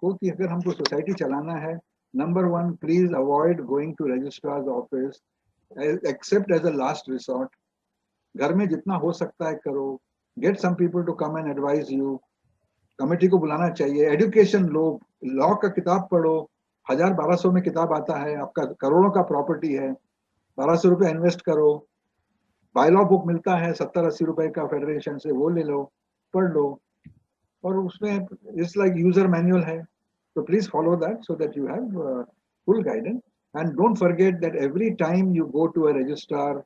आपको कि अगर हमको सोसाइटी चलाना है, number 1 please avoid going to registrar's office except as a last resort. घर में जितना हो सकता है करो, get some people to come and advise you, committee को बुलाना चाहिए, एजुकेशन लो, लॉ का किताब पढ़ो, 1000-1200 में किताब आता है, आपका करोड़ों का प्रॉपर्टी है, 1200 रुपये इन्वेस्ट करो, बायलॉ बुक मिलता है 70-80 रुपए का फेडरेशन से, वो ले लो, पढ़ लो, और उसमें इट्स लाइक यूजर मैनुअल है, तो please follow that so that you have full guidance. And don't forget that every time you go to a registrar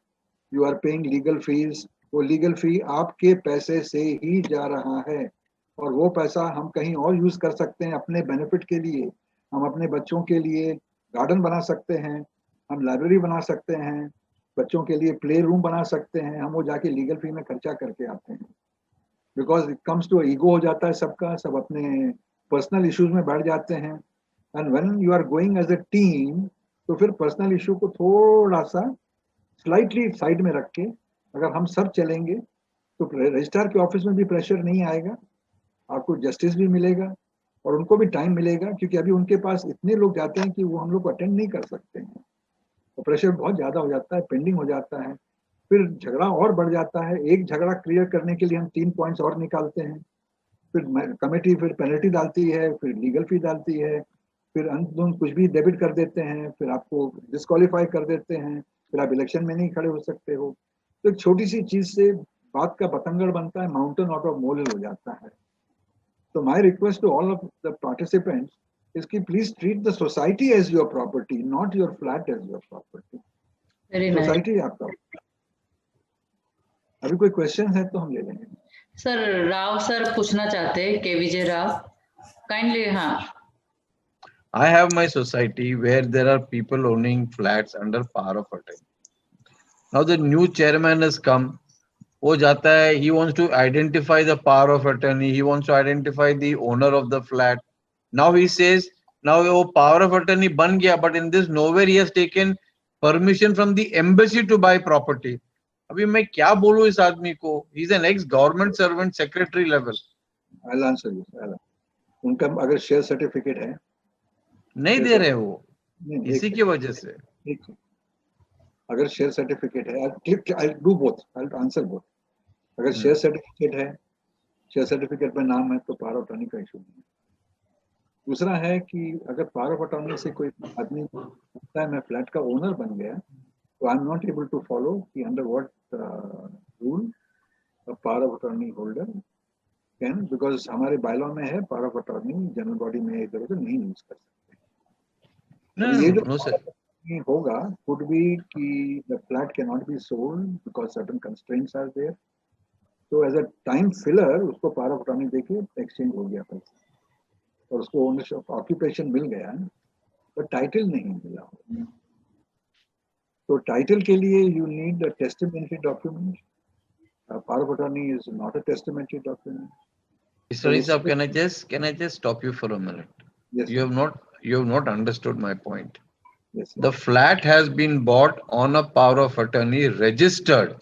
you are paying legal fees, वो लीगल फी आपके पैसे से ही जा रहा है, और वो पैसा हम कहीं और यूज कर सकते हैं अपने बेनिफिट के लिए। हम अपने बच्चों के लिए गार्डन बना सकते हैं, हम लाइब्रेरी बना सकते हैं, बच्चों के लिए प्ले रूम बना सकते हैं, हम वो जाके लीगल फी में खर्चा करके आते हैं। Because it comes to ego हो जाता है सबका, सब अपने पर्सनल इश्यूज में बैठ जाते हैं। And when you are going as a team, तो फिर पर्सनल इशू को थोड़ा सा स्लाइटली साइड में रख के अगर हम सब चलेंगे तो रजिस्ट्रार के ऑफिस में भी प्रेशर नहीं आएगा, आपको जस्टिस भी मिलेगा और उनको भी टाइम मिलेगा, क्योंकि अभी उनके पास इतने लोग जाते हैं कि वो हम लोग को अटेंड नहीं कर सकते हैं, तो प्रेशर बहुत ज़्यादा हो जाता है, पेंडिंग हो जाता है, फिर झगड़ा और बढ़ जाता है। एक झगड़ा क्लियर करने के लिए हम 3 पॉइंट्स और निकालते हैं, फिर कमेटी फिर पेनल्टी डालती है, फिर लीगल फी डालती है, फिर अंत कुछ भी डेबिट कर देते हैं, फिर आपको डिस्क्वालीफाई कर देते हैं, फिर आप इलेक्शन में नहीं खड़े हो सकते हो। तो एक छोटी सी चीज से बात का बतंगड़ बनता है, माउंटेन आउट ऑफ मोल हो जाता है। तो my request to all of the participants is कि please treat the society as your property, not your flat as your property. Very nice. Society आपका। अभी कोई क्वेश्चन है तो हम ले लेंगे। सर राव सर पूछना चाहते हैं, के विजय राव, काइंडली। हाँ, I have my society where there are people owning flats under power of attorney. Now the new chairman has come. वो जाता है, he wants to identify the power of attorney, he wants to identify the owner of the flat. Now he says, now वो power of attorney बन गया, but in this nowhere he has taken permission from the embassy to buy property. अभी मैं क्या बोलूँ इस आदमी को? He is an ex-government servant, secretary level. I'll answer you. उनका अगर शेयर सर्टिफिकेट है नहीं दे रहे वो, इसी की वजह से। अगर शेयर सर्टिफिकेट है, I'll do both, I'll answer both. अगर शेयर सर्टिफिकेट है, शेयर सर्टिफिकेट में नाम है, तो पावर ऑफ अटॉर्नी का इशू नहीं है। दूसरा है कि अगर पावर ऑफ अटॉर्नी से कोई आदमी लगता है मैं फ्लैट का ओनर बन गया, तो I am not able to follow कि under what rule power of attorney holder can, because हमारे बायलॉ में है power of attorney general body में इधर उधर नहीं यूज कर सकते। ये जो होगा could be कि the flat cannot be sold because certain constraints are there. तो एज अ टाइम फिलर उसको पावर ऑफ अटॉर्नी देके एक्सचेंज हो गया पैसा और उसको ओनरशिप ऑक्यूपेशन मिल गया, बट टाइटल नहीं मिला। तो टाइटल के लिए you need a testamentary document. Power of attorney is not a testamentary document. Sorry, sir, can I just stop you for a minute? Yes, you have not understood my point. Yes, the flat has been bought on a power of attorney registered.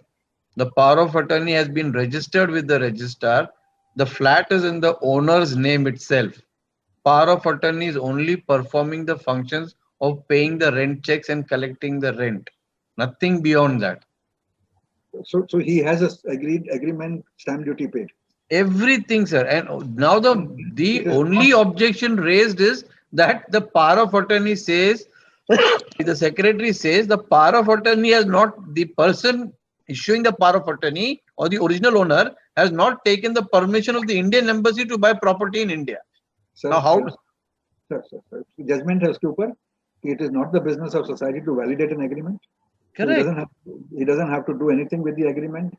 The power of attorney has been registered with the registrar. The flat is in the owner's name itself. Power of attorney is only performing the functions of paying the rent checks and collecting the rent. Nothing beyond that. So he has a agreement, stamp duty paid. Everything, sir. And now the only objection raised is that the power of attorney says, the secretary says the power of attorney has not, the person issuing the power of attorney or the original owner has not taken the permission of the Indian embassy to buy property in India. Sir, now how? Sir. Judgment है उसके ऊपर कि it is not the business of society to validate an agreement. Correct. So he doesn't have to do anything with the agreement.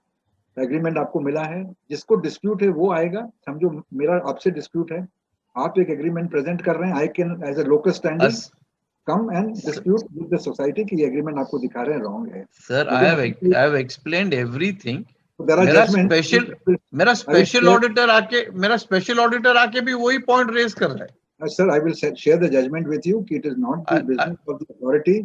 Agreement आपको मिला है, जिसको dispute है वो आएगा। समझो मेरा आपसे डिस्प्यूट है, आप एक एग्रीमेंट प्रेजेंट कर रहे हैं, I can as a local standing come and dispute with the society कि ये एग्रीमेंट आपको दिखा रहे हैं रॉन्ग है। Sir I have explained everything. मेरा स्पेशल ऑडिटर आके भी वही पॉइंट रेज कर रहा है। Sir I will share the judgment with you कि it is not the business of the authority.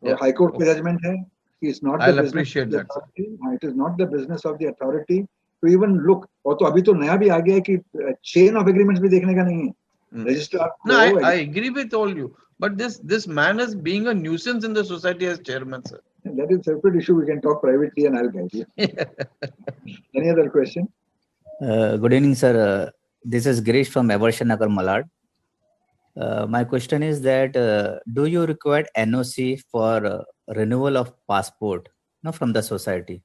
High court का जजमेंट है, it's not the business of the authority. It is not the business of the authority to even look. और तो अभी तो नया भी आ गया है कि चेन ऑफ एग्रीमेंट्स भी देखने का नहीं है। रजिस्ट्रार No, को I agree with all you, but this man is being a nuisance in the society as chairman, sir. that is separate issue. We can talk privately and I'll guide you. Any other question? Good evening, sir. This is Girish from Abersham Nagar, Malad. My question is that do you require NOC for renewal of passport from the society?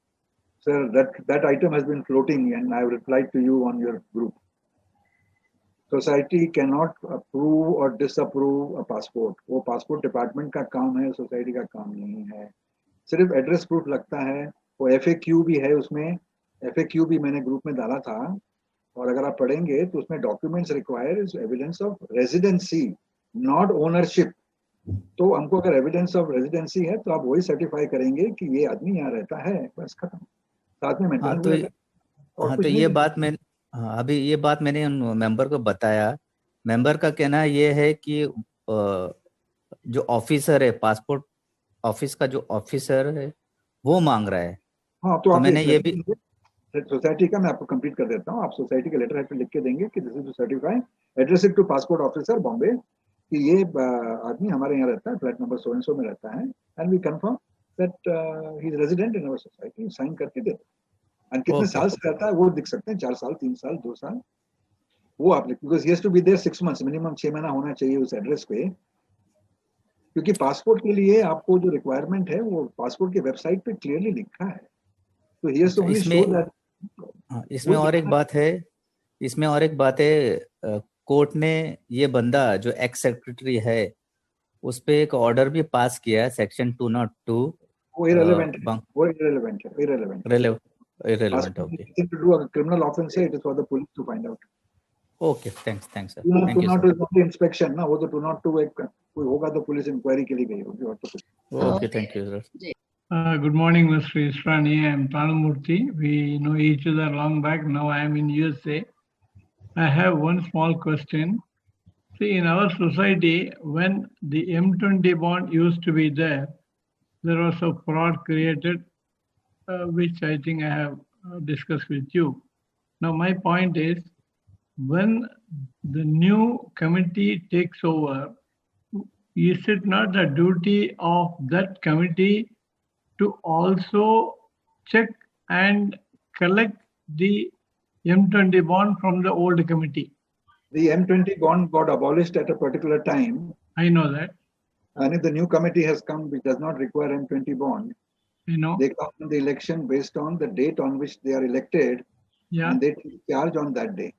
Sir, that item has been floating and I have replied to you on your group. Society cannot approve or disapprove a passport. वो passport department का काम है, society का काम नहीं है. सिर्फ address proof लगता है. वो FAQ भी है उसमें. FAQ भी मैंने ग्रुप में डाला था. और अगर आप पढ़ेंगे तो उसमें documents require is evidence of residency, not ownership. तो हमको अगर एविडेंस ऑफ रेजिडेंसी है तो आप वही सर्टिफाई करेंगे कि ये आदमी यहाँ रहता है, बस खत्म. साथ में तो ये बात मैं अभी ये बात मैंने मेंबर को बताया. मेंबर का कहना ये है कि जो ऑफिसर है, पासपोर्ट ऑफिस का जो ऑफिसर है वो मांग रहा है. हाँ, तो मैंने ये भी सोसाइटी का मैं आपको कंप्लीट कर देता हूँ. आप सोसाइटी के लेटर हेड पे लिख के देंगे कि this is to certify address to passport officer Bombay कि ये आदमी हमारे यहाँ रहता है, flat number so and so में रहता है, and we confirm that he is resident in our society. Sign करके दे दो. एंड कितने साल से रहता है वो दिख सकते हैं, 4 साल, 3 साल, 2 साल, वो आप लिख, because he has to be there 6 months, minimum 6 महीना होना चाहिए उस एड्रेस पे. क्योंकि पासपोर्ट के लिए आपको जो रिक्वायरमेंट है वो पासपोर्ट के वेबसाइट पे क्लियरली लिखा है. तो he has to only show that. इसमें और एक बात है, कोर्ट ने ये बंदा जो एक्स सेक्रेटरी है उस पे एक ऑर्डर भी पास किया है, सेक्शन 202. वो इररिलेवेंट है. Okay. To do a criminal offense, it is for the police to find out. Okay, thanks sir. 202 is not inspection ना, वो तो 202 एक कोई होगा तो पुलिस इंक्वायरी के लिए गई होगी और तो कुछ. Okay, thank you sir. Good morning, Mr. Israni. I am Pranamurthy. We know each other long back. Now I am in USA. I have one small question. See, in our society, when the M20 bond used to be there was a fraud created, which I think I have discussed with you. Now, my point is, when the new committee takes over, is it not the duty of that committee to also check and collect the M20 bond from the old committee? The M20 bond got abolished at a particular time. I know that. And if the new committee has come which does not require M20 bond, You know. they come in the election based on the date on which they are elected. Yeah. And they take charge on that day.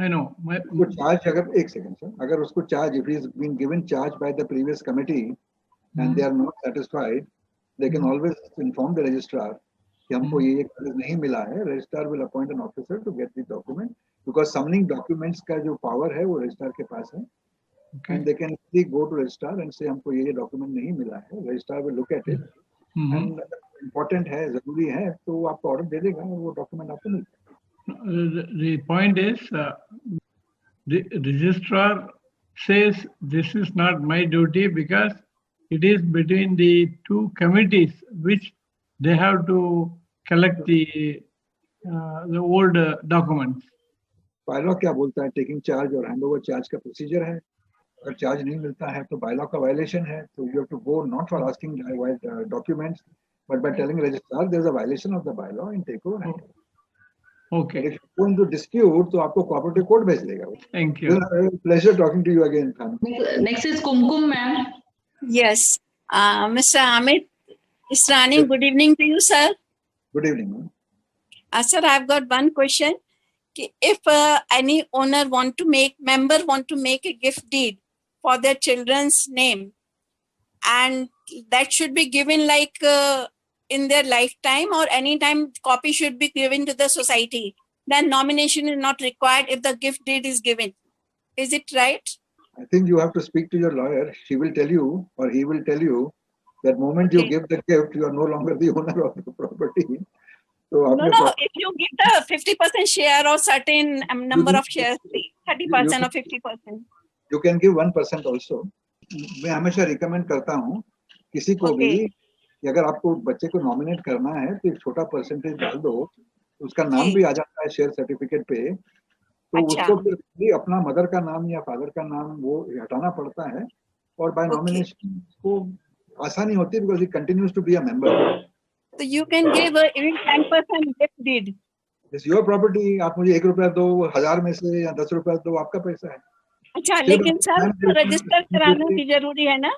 I know. उसको charge अगर एक second sir, अगर उसको charge, if he is been given charge by the previous committee and they are not satisfied, they can always inform the registrar कि हमको ये कागज नहीं मिला है. Registrar will appoint an officer to get the document, because summoning documents का जो power है वो registrar के पास है. Okay. And they can easily go to registrar and say हमको ये document नहीं मिला है. Registrar will look at it. And important है, जरूरी है, तो वो आपको ऑर्डर दे देगा और वो डॉक्यूमेंट आपको मिल जाएगा. The point is, the registrar says this is not my duty because it is between the two committees which they have to collect the old documents. Bylaw क्या बोलता है? टेकिंग चार्ज और handover charge का procedure है. अगर charge नहीं मिलता है तो बायलॉ का वायलेशन है. तो you have to go not for asking documents but by telling registrar there is a violation of the bylaw in take over. Okay. If you go into dispute तो आपको cooperative court भेज देगा. Thank you. Pleasure talking to you again. Next is Kumkum ma'am. Yes. Mr. Amit Israni, good evening to you, sir. Good evening. Sir, I've got one question. If any member want to make a gift deed for their children's name, and that should be given like in their lifetime or anytime copy should be given to the society, then nomination is not required if the gift deed is given. Is it right? I think you have to speak to your lawyer. She will tell you or he will tell you that moment you give the gift, you are no longer the owner of the property. So no. If you give the 50% share or certain number of shares, 30% or 50%. You can give 1% also. मैं हमेशा recommend करता हूँ किसी को भी कि अगर आपको बच्चे को नॉमिनेट करना है तो एक छोटा परसेंटेज डाल दो, उसका नाम भी आ जाता है शेयर सर्टिफिकेट पे, तो अच्छा। उसको फिर भी अपना मदर का नाम या फादर का नाम वो हटाना पड़ता है, और बाय नॉमिनेशन को आसानी होती है, because he continues to be a member. So you can give even 10% gift deed. It's your property. आप मुझे 1 रुपया दो, 1000 में से या 10 रुपया दो, आपका पैसा है. अच्छा, सिर्फ लेकिन सर stamp duty- रजिस्टर कराना भी जरूरी है ना?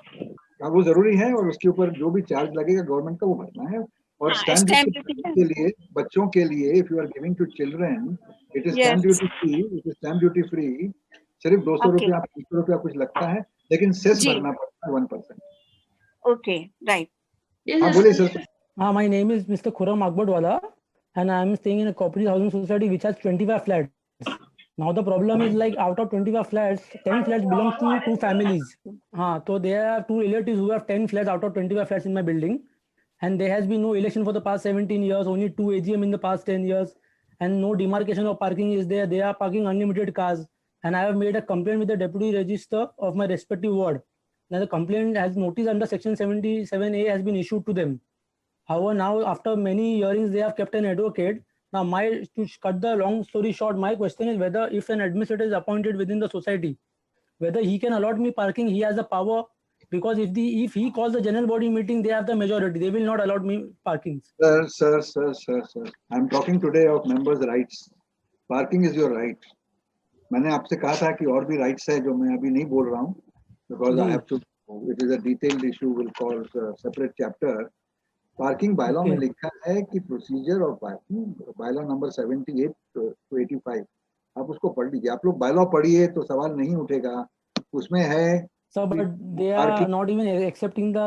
हाँ, वो जरूरी है, और उसके ऊपर जो भी चार्ज लगेगा गवर्नमेंट का वो भरना है. और हाँ, स्टैम्प stamp ड्यूटी duty के लिए, बच्चों के लिए, if you are giving to children, it is Yes. Stamp duty free. It is stamp duty free. सिर्फ 200 Okay. रुपया, 300 रुपया कुछ लगता है, लेकिन सेस जी. भरना पड़ता है 1%. Okay, right. Yes, हाँ, yes, बोलिए sir. Sir. My name is Mr. Khurram Akbadwala, and I am staying in a cooperative housing society which has 25 flats. Now the problem is like out of 25 flats, 10 flats belongs to 2 families. So there are 2 relatives who have 10 flats out of 25 flats in my building, and there has been no election for the past 17 years, only 2 AGM in the past 10 years, and no demarcation of parking is there. They are parking unlimited cars, and I have made a complaint with the deputy register of my respective ward. Now the complaint has notice under section 77A has been issued to them. However, now after many hearings, they have kept an advocate. Now, to cut the long story short, my question is whether if an administrator is appointed within the society, whether he can allot me parking. He has the power, because if he calls the general body meeting, they have the majority. They will not allot me parking. Sir. I'm talking today of members' rights. Parking is your right. मैंने आपसे कहा था कि और भी rights है जो मैं अभी नहीं बोल रहा हूँ, because I have to. It is a detailed issue. We'll call separate chapter. Parking bylaw में लिखा है कि procedure of parking, bylaw number 78 to 85, आप उसको पढ़ लीजिए. आप लोग बायलॉ पढ़िए तो सवाल नहीं उठेगा. उसमें है Sir, but they are not even accepting the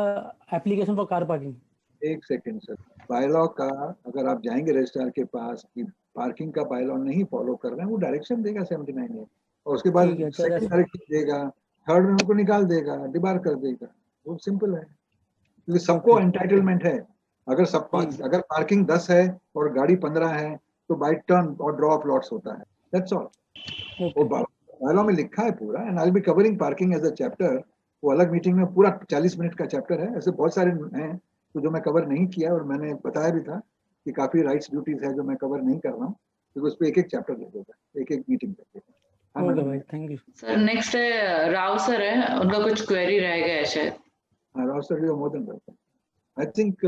application for car parking. एक सेकेंड सर. बायलॉ का अगर आप जाएंगे रजिस्ट्रार के पास कि पार्किंग का बायलॉ नहीं फॉलो कर रहे हैं, वो डायरेक्शन देगा 79 में, और उसके बाद सेकंड डायरेक्शन देगा, थर्ड में उनको निकाल देगा, डिबार कर देगा. वो सिंपल है, क्योंकि सबको एंटाइटलमेंट है. अगर पार्किंग 10 है और गाड़ी 15 है तो बाय टर्न और ड्रॉ ऑफ लॉट्स होता है. That's all. वो बायलॉ में लिखा है पूरा. And I will be covering parking as a chapter. वो अलग मीटिंग में पूरा 40 मिनट का चैप्टर है. ऐसे बहुत सारे हैं तो जो मैं कवर नहीं किया, और मैंने बताया भी था कि काफी राइट्स ड्यूटीज है जो मैं कवर नहीं कर रहा हूँ, क्योंकि उस पर एक चैप्टर दे देगा, एक मीटिंग करके. Thank you sir. नेक्स्ट है राव सर है, उनका कुछ क्वेरी रह गया है शायद. Rao sir, you are more than welcome. I think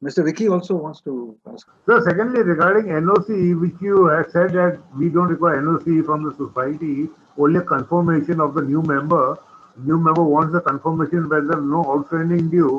Mr. Vicky also wants to ask. So secondly, regarding NOC, which you have said that we don't require NOC from the society, only a confirmation of the new member. New member wants the confirmation whether no outstanding due.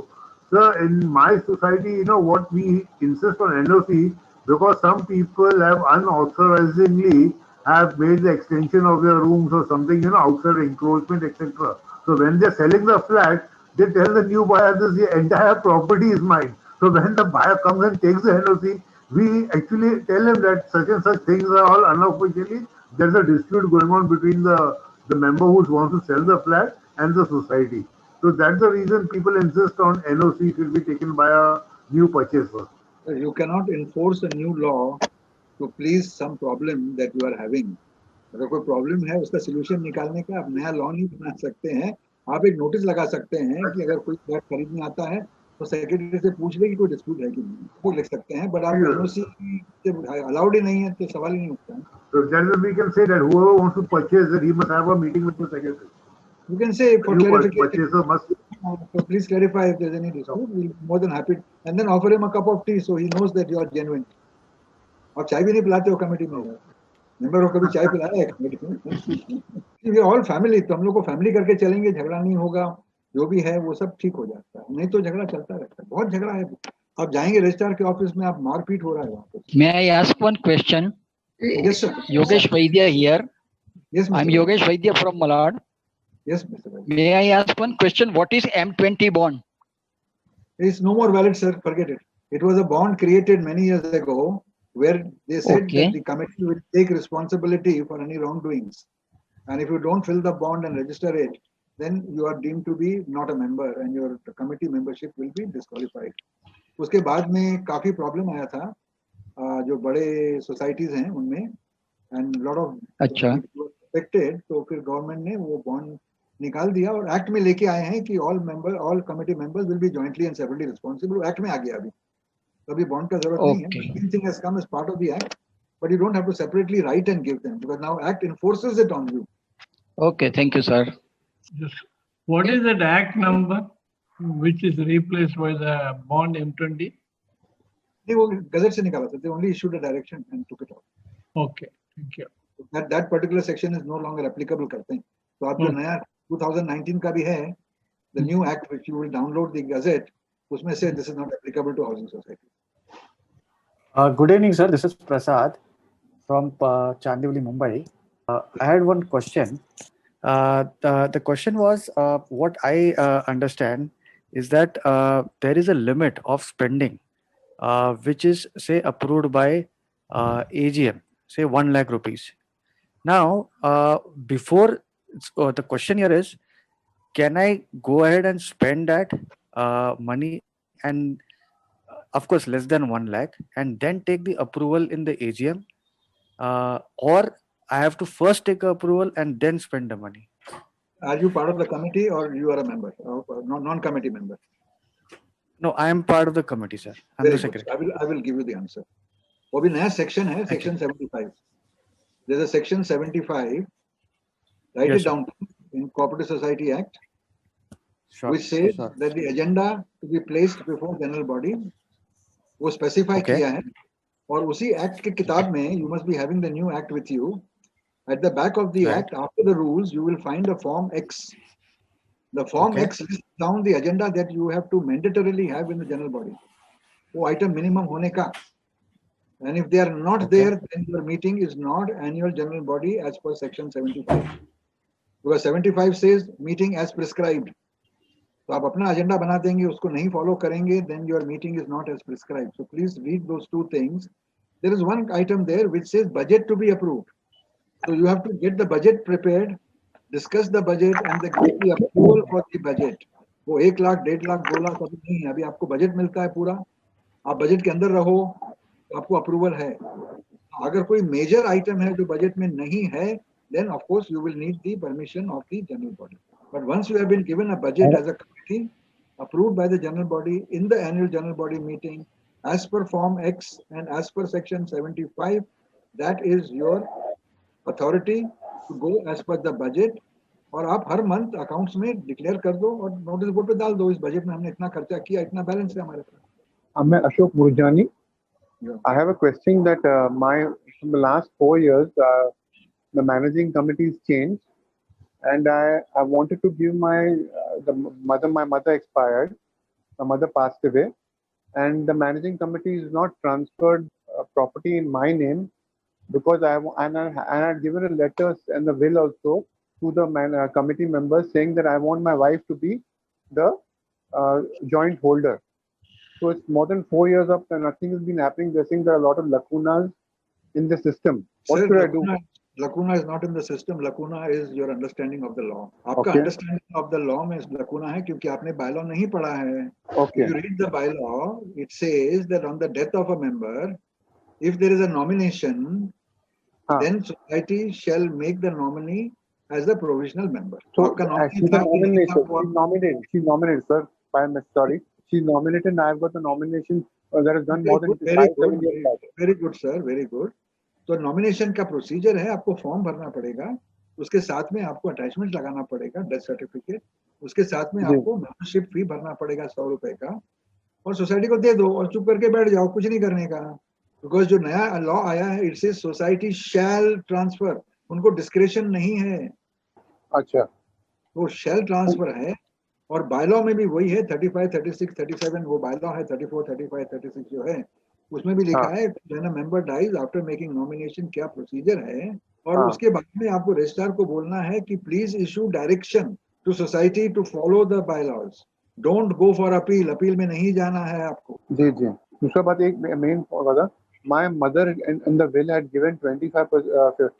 So in my society, what we insist on NOC, because some people have unauthorizedly have made the extension of their rooms or something, outside encroachment, etc. So when they're selling the flat, they tell the new buyer this, the entire property is mine. So when the buyer comes and takes the NOC, we actually tell him that such and such things are all unofficially. There's a dispute going on between the member who wants to sell the flat and the society. So that's the reason people insist on NOC should be taken by a new purchaser. You cannot enforce a new law to please some problem that you are having. अगर कोई problem है उसका solution निकालने का आप नया law नहीं बना सकते हैं. आप एक नोटिस लगा सकते हैं कि अगर कोई फ्लैट खरीदने आता है तो सेक्रेटरी से पूछ ले कि कोई डिस्प्यूट है कि नहीं, वो लिख सकते हैं. बट आप एनओसी अलाउड ही नहीं है तो सवाल ही नहीं उठता है. So then we can say that whoever wants to purchase it, he must have a meeting with the secretary. You can say for clarification, purchaser must. So please clarify if there's any dispute. We'll be more than happy, and then offer him a cup of tea so he knows that you are genuine. आप चाय भी नहीं पिलाते हो committee में, member हो कभी चाय पिलाया है कमेटी में? वी ऑल फैमिली, तो हम लोग को फैमिली करके चलेंगे, झगड़ा नहीं होगा, जो भी है वो सब ठीक हो जाता है. नहीं तो झगड़ा चलता रहता है, बहुत झगड़ा है. आप जाएंगे रजिस्ट्रार के ऑफिस में, आप मारपीट हो रहा है वहाँ पे. May I ask one question? Yes sir. Yogesh Vaidya here. Yes, I'm Yogesh Vaidya from Malad. Yes, Mr. Vaidya. May I ask one question? What is M20 bond? It's no more valid, sir. Forget it. It was a bond created many years ago where they said that the committee will take responsibility for any wrongdoings. And if you don't fill the bond and register it, then you are deemed to be not a member and your committee membership will be disqualified. उसके बाद में काफी problem आया था जो बड़े societies हैं उनमें, एंड लॉट ऑफ अफेक्टेड. तो फिर गवर्नमेंट ने वो बॉन्ड निकाल दिया और एक्ट में लेके आए हैं कि all committee members will be jointly and separately responsible. Act में आ गया अभी बॉन्ड का जरूरत नहीं है. Thing has come as part of the act, but you don't have to separately write and give them, because now Act enforces it on you. Okay, thank you, sir. Just what is that act number which is replaced by the bond M20? नहीं, वो gazette से निकाला था. They only issued a direction and took it out. Okay, thank you. That particular section is no longer applicable करते हैं. तो आप जो नया 2019 का भी है, the new act which you will download the gazette, उसमें से this is not applicable to housing society. Good evening, sir. This is Prasad from Chandivali, Mumbai. I had one question. The question was, what I understand is that there is a limit of spending, which is, say, approved by AGM, say 1 lakh rupees. Now, before the question here is, can I go ahead and spend that money, and of course less than 1 lakh, and then take the approval in the AGM, or I have to first take approval and then spend the money? Are you part of the committee or you are a member, non-committee member? No, I am part of the committee, sir. I'm Very the good. secretary. I will give you the answer. वो भी नया section है, section 75. There's a section 75. Write Yes, it sir. down in Cooperative Society Act, Sure. which says Sure. that the agenda to be placed before general body, वो specify Okay. किया है. और उसी act की किताब में, you must be having the new act with you. At the back of the Right. act, after the rules, you will find a form X. The form Okay. X lists down the agenda that you have to mandatorily have in the general body. वो item minimum होने का. And if they are not Okay. there, then your meeting is not annual general body as per section 75. Because 75 says meeting as prescribed. तो आप अपना agenda बना देंगे, उसको नहीं follow करेंगे, then your meeting is not as prescribed. So please read those two things. There is one item there which says budget to be approved. So you have to get the budget prepared, discuss the budget and get the approval for the budget. वो 1 लाख, 1.5 लाख, 2 लाख अभी नहीं है. अभी आपको budget मिलता है पूरा. आप बजट के अंदर रहो, आपको अप्रूवल है. अगर कोई मेजर आइटम है जो बजट में नहीं है, then of course you will need the permission of the general body. But once you have been given a budget as a committee, approved by the general body in the annual general body meeting, as per Form X and as per Section 75, that is your authority to go as per the budget. और आप हर month accounts में declare कर दो और notice board पे डाल दो, इस बजट में हमने इतना खर्चा किया, इतना बैलेंस है हमारे पास. I'm Ashok Murjani. I have a question that from the last 4 years, the managing committees changed, and I wanted to give my mother expired, my mother passed away, and the managing committee is not transferred property in my name, because I had given a letter and the will also to the committee members saying that I want my wife to be the joint holder. So it's more than 4 years up and nothing has been happening. They're saying there are a lot of lacunas in the system. What Sir, should I do? lacuna is not in the system. Lacuna is your understanding of the law. आपका Okay. understanding of the law में lacuna है क्योंकि आपने bylaw नहीं पढ़ा है. Okay. If you read the bylaw, it says that on the death of a member, if there is a nomination, then society shall make the nominee as a provisional member. So आपका nominee she's था, nominated. She's nominated, sir. Sorry. She's nominated and I've got the nomination that has done more than 5-7 years back. Very good, sir. Very good. तो nomination का procedure है, आपको form भरना पड़ेगा, उसके साथ में आपको अटैचमेंट लगाना पड़ेगा, डेथ सर्टिफिकेट, उसके साथ में आपको मेंबरशिप फी भरना पड़ेगा 100 रुपए का, और सोसाइटी को दे दो और चुप करके बैठ जाओ, कुछ नहीं करने का. बिकॉज जो नया लॉ आया है, it says society shall transfer, उनको डिस्क्रेशन नहीं है. अच्छा, वो शैल ट्रांसफर है. और बायलॉ में भी वही है, 35, 36, 37 वो बायलॉ है, 34, 35, 36 जो है उसमें भी लिखा है when a member dies after making nomination क्या प्रोसीजर है. और उसके बाद में आपको रजिस्ट्रार को बोलना है कि please issue direction to society to follow the bylaws, don't go for appeal. Appeal में नहीं जाना है आपको. जी जी. दूसरा बात एक मेन वाला, my mother in the will had given 25%.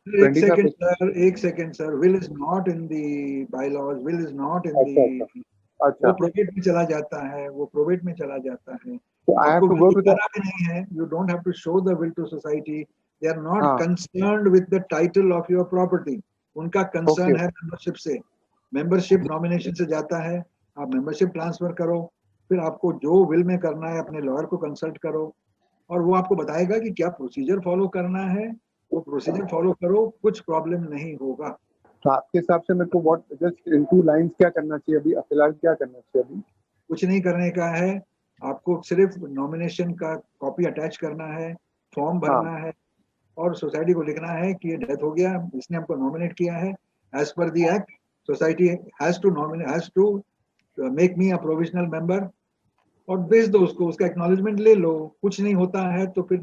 एक second sir, will is not in the bylaws, will is not in the, वो प्रोबेट में चला जाता है, वो प्रोबेट में चला जाता है. So I have to go to the, नहीं है, you don't have to show the will to society. They are not concerned with the title of your property. उनका कंसर्न है मेंबरशिप से. मेंबरशिप नॉमिनेशन से जाता है, आप मेंबरशिप ट्रांसफर करो, फिर आपको जो विल में करना है अपने लॉयर को कंसल्ट करो, और वो आपको बताएगा कि क्या प्रोसीजर फॉलो करना है, वो प्रोसीजर फॉलो करो, कुछ प्रॉब्लम नहीं होगा। तो आपके हिसाब से मेरे को व्हाट जस्ट इन 2 लाइंस क्या करना चाहिए अभी फिलहाल, क्या करना चाहिए अभी? कुछ नहीं करने का है, आपको सिर्फ नॉमिनेशन का कॉपी अटैच करना है, फॉर्म भरना है और सोसाइटी को लिखना है कि ये डेथ हो गया, इसने हमको नॉमिनेट किया है, as per the act society has to make me a provisional member, और भेज दो उसको, उसका एक्नॉलेजमेंट ले लो। कुछ नहीं होता है तो फिर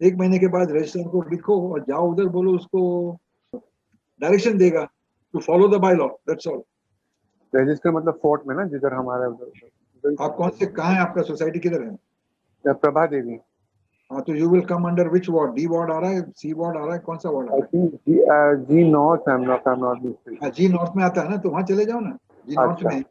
1 महीने के बाद रजिस्ट्रार को लिखो और जाओ उधर, बोलो उसको डायरेक्शन देगा to follow the by law, that's all. Register मतलब फोर्ट में ना, जिधर हमारा उधर। आप कौन से, कहाँ है आपका सोसाइटी, किधर है? प्रभा देवी। हाँ, तो you will come under which ward? D ward आ रहा है, सी वार्ड आ रहा है, कौन सा वार्ड आ रहा है? G north, I am not mistaken. G north में आता है ना, तो वहाँ चले जाओ ना, जी नॉर्थ में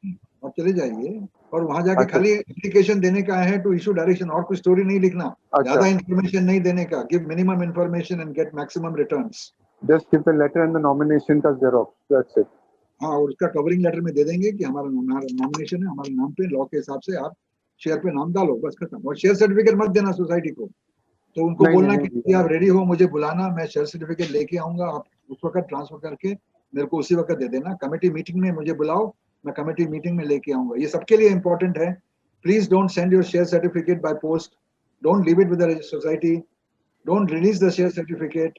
आप चले जाइए और वहाँ जाके खाली एप्लीकेशन देने का है टू इशू डायरेक्शन, और कुछ स्टोरी नहीं लिखना, ज्यादा इन्फॉर्मेशन नहीं देने का, give minimum information and get maximum returns. Just give the letter and the nomination का जेरॉक्स, दैट्स इट। हाँ, और उसका कवरिंग लेटर में दे देंगे कि हमारा नॉमिनेशन है, हमारे नाम पे, लॉ के हिसाब से आप शेयर पे नाम डालो, बस खत्म। और शेयर सर्टिफिकेट मत देना सोसाइटी को, तो उनको बोलना कि आप रेडी हो, मुझे बुलाना, मैं शेयर सर्टिफिकेट लेके आऊंगा, आप उस वक्त ट्रांसफर करके मेरे को उसी वक्त दे देना। कमेटी मीटिंग में मुझे बुलाओ, मैं कमेटी मीटिंग में लेके आऊंगा। ये सबके लिए इंपॉर्टेंट है। Please don't send your share certificate by post, don't leave it with the society, don't release the share certificate.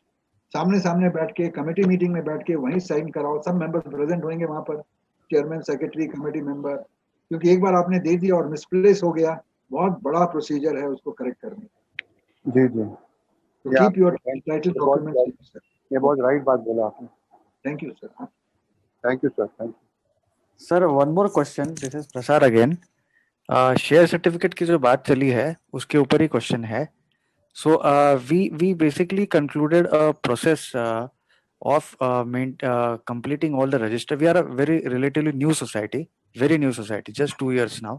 सामने सामने बैठ के कमेटी मीटिंग में बैठ के वहीं साइन कराओ, सब मेंबर्स प्रेजेंट होंगे वहां पर, चेयरमैन, सेक्रेटरी, कमेटी मेंबर, क्योंकि एक बार आपने दे दिया और मिसप्लेस हो गया, बहुत बड़ा प्रोसीजर है उसको करेक्ट करने। जी जी, तो कीप योर टाइटल डॉक्यूमेंट्स। ये बहुत राइट बात बोला आपने। Thank you sir. Thank you sir, thank you sir. One more question, this is Prasad again. Share certificate की जो बात चली है उसके ऊपर ही क्वेश्चन है। So we basically concluded a process of completing all the register. We are a very relatively new society, just 2 years now.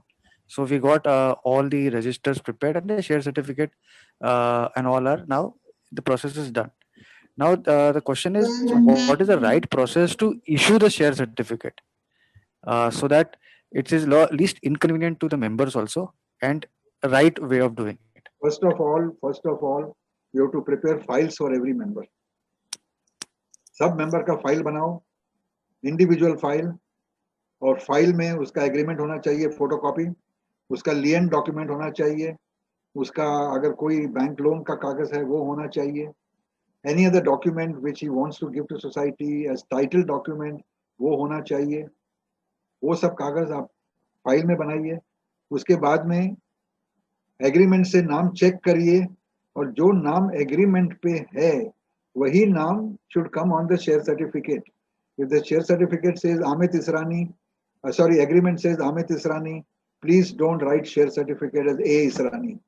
So we got all the registers prepared and the share certificate and all are now, the process is done. Now the question is, what is the right process to issue the share certificate so that it is least inconvenient to the members also and right way of doing it? First of all, you have to prepare files for every member. सब member का file बनाओ, individual file, और file में उसका agreement होना चाहिए, photocopy, उसका लियन document होना चाहिए, उसका अगर कोई बैंक लोन का कागज है वो होना चाहिए, any other document which he wants to give to society as title document वो होना चाहिए। वो सब कागज आप फाइल में बनाइए। उसके बाद में एग्रीमेंट से नाम चेक करिए, और जो नाम एग्रीमेंट पे है वही नाम should come on the share certificate. If the share certificate says Amit Israni, sorry, agreement says Amit Israni, please don't write share certificate as A Israni.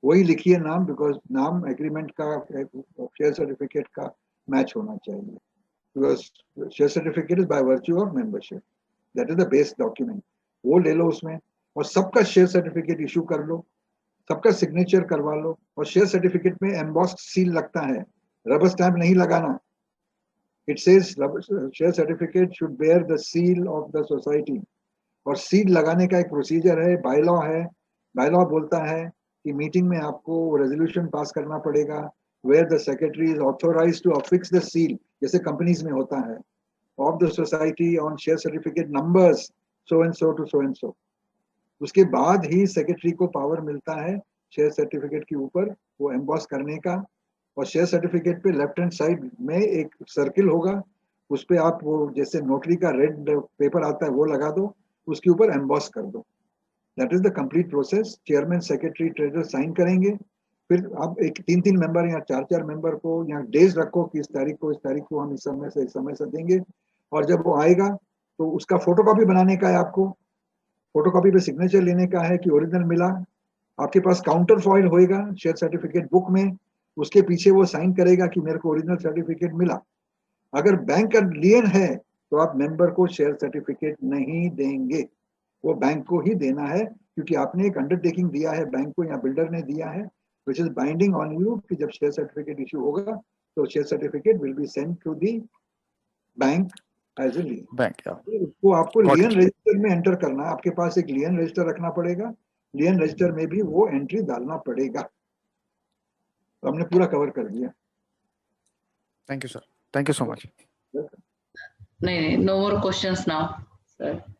वही लिखिए नाम, बिकॉज नाम एग्रीमेंट का शेयर सर्टिफिकेट का मैच होना चाहिए, because share certificate is by virtue of membership, that is the base document. वो ले लो उसमें, और सबका शेयर सर्टिफिकेट इशू कर लो, सबका सिग्नेचर करवा लो। और शेयर सर्टिफिकेट में एम्बॉस्ड सील लगता है, रबर स्टैम्प नहीं लगाना। It says share certificate should bear the seal of the society, और सील लगाने का एक प्रोसीजर है, बायलॉ है। बायलॉ बोलता है कि मीटिंग में आपको रेजोल्यूशन पास करना पड़ेगा where the secretary is authorized to affix the seal, जैसे कंपनीज में होता है, of the society on share certificate numbers so and so to so and so। उसके बाद ही सेक्रेटरी को पावर मिलता है शेयर सर्टिफिकेट के ऊपर वो एम्बॉस करने का। और शेयर सर्टिफिकेट पे लेफ्ट हैंड साइड में एक सर्किल होगा, उस पे आप वो जैसे नोटरी का रेड पेपर आता है वो लगा दो, उसके ऊपर एम्बॉस कर दो। That is the complete process. Chairman, secretary, treasurer sign करेंगे। फिर आप एक 3-3 मेंबर या 4-4 मेंबर को यहाँ डेज रखो कि इस तारीख को हम इस समय से देंगे। और जब वो आएगा तो उसका फोटोकॉपी बनाने का है आपको, फोटोकॉपी पे सिग्नेचर लेने का है कि ओरिजिनल मिला। आपके पास काउंटर फॉइल होएगा शेयर सर्टिफिकेट बुक में, उसके पीछे वो साइन करेगा कि मेरे को ओरिजिनल सर्टिफिकेट मिला। अगर बैंक का लियन है तो आप मेंबर को शेयर सर्टिफिकेट नहीं देंगे, वो बैंक को ही देना है, क्योंकि आपने एक अंडरटेकिंग दिया है बैंक को या बिल्डर ने दिया है, which is binding on you, कि जब शेयर सर्टिफिकेट इशू होगा तो share certificate will be sent to the bank as a lien. उसको आपको लियन रजिस्टर में एंटर करना है। आपके पास एक लियन रजिस्टर रखना पड़ेगा, लियन रजिस्टर में भी वो एंट्री डालना पड़ेगा। तो हमने पूरा कवर कर दिया। Thank you sir, thank you so much. नहीं, no more questions now sir.